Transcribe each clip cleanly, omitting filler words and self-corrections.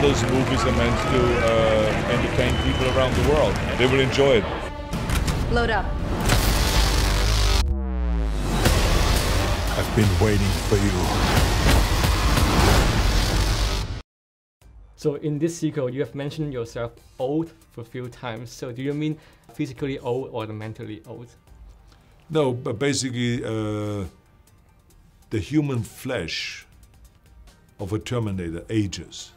those movies are meant to entertain people around the world. They will enjoy it. Load up. I've been waiting for you. So in this sequel, you have mentioned yourself old for a few times. So do you mean physically old or mentally old? No, but basically the human flesh of a Terminator ages,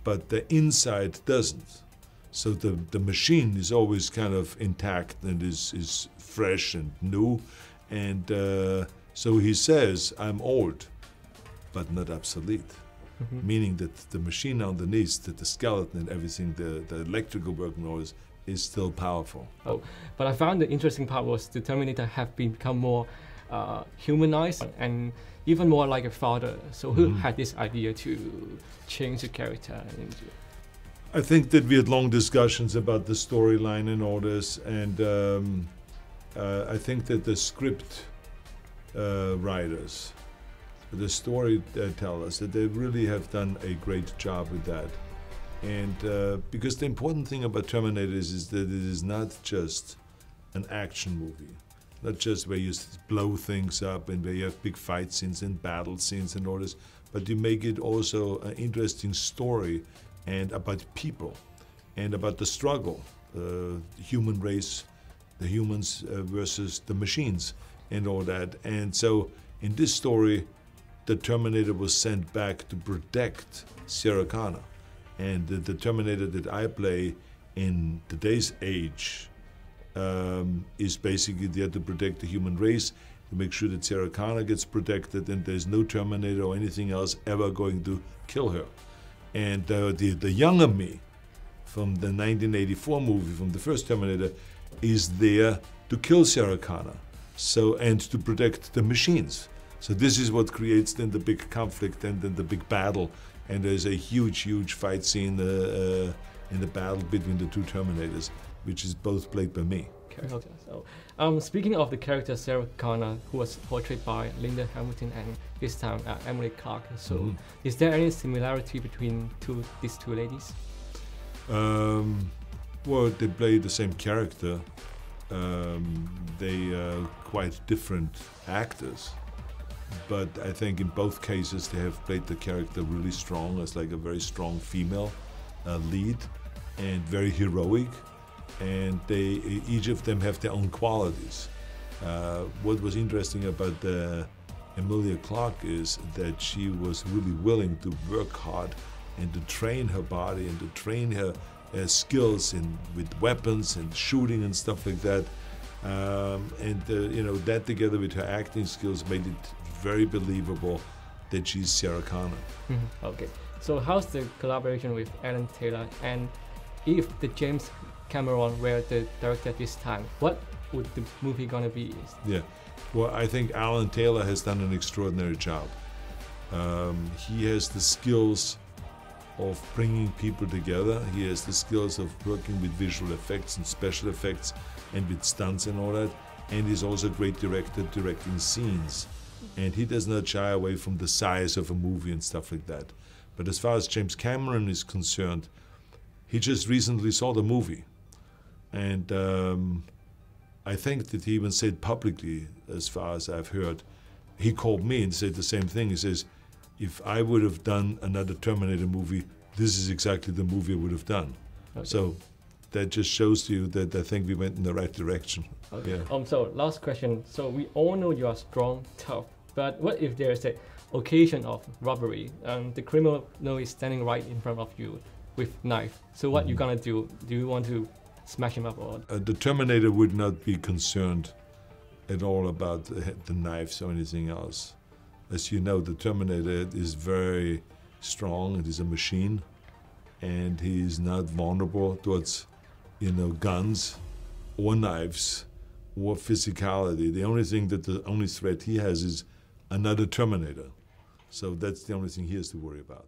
but the inside doesn't. So the machine is always kind of intact and is fresh and new. And so he says, I'm old, but not obsolete. Mm-hmm. Meaning that the machine underneath, that the skeleton and everything, the electrical work noise is still powerful. Oh, but I found the interesting part was the Terminator have become more humanized and even more like a father. So who had this idea to change the character? I think that we had long discussions about the storyline and all this, and I think that the script writers, the storytellers, that they really have done a great job with that. And because the important thing about Terminator is that it is not just an action movie, not just where you blow things up and where you have big fight scenes and battle scenes and all this, but you make it also an interesting story and about people and about the struggle, the human race, the humans versus the machines and all that. And so in this story, the Terminator was sent back to protect Sarah Connor. And the Terminator that I play in today's age is basically there to protect the human race, to make sure that Sarah Connor gets protected and there's no Terminator or anything else ever going to kill her. And the younger me from the 1984 movie, from the first Terminator, is there to kill Sarah Connor, and to protect the machines. So this is what creates then the big conflict and then the big battle. And there's a huge, huge fight scene in the battle between the two Terminators, which is both played by me. Okay. So, speaking of the character Sarah Connor, who was portrayed by Linda Hamilton and this time Emily Clark, so is there any similarity between these two ladies? Well, they play the same character. They are quite different actors. But I think in both cases they have played the character really strong as like a very strong female lead and very heroic. And each of them have their own qualities. What was interesting about Emilia Clarke is that she was really willing to work hard and to train her body and to train her skills with weapons and shooting and stuff like that. You know, that together with her acting skills made it very believable that she's Sarah Connor. Okay, so how's the collaboration with Alan Taylor? And if the James Cameron were the director this time, what would the movie gonna be? Yeah, well, I think Alan Taylor has done an extraordinary job. He has the skills of bringing people together. He has the skills of working with visual effects and special effects and with stunts and all that. And he's also a great director, directing scenes. And he does not shy away from the size of a movie and stuff like that. But as far as James Cameron is concerned, he just recently saw the movie. And I think that he even said publicly, as far as I've heard, he called me and said the same thing. He says, if I would have done another Terminator movie, this is exactly the movie I would have done. Okay. So that just shows you that I think we went in the right direction. Okay. Yeah. So last question. So we all know you are strong, tough, but what if there is an occasion of robbery and the criminal is standing right in front of you with knife? So what you gonna do? Do you want to smash him up or? The Terminator would not be concerned at all about the knives or anything else. As you know, the Terminator is very strong. It is a machine, and he is not vulnerable towards, you know, guns or knives or physicality. The only threat he has is another Terminator. So that's the only thing he has to worry about.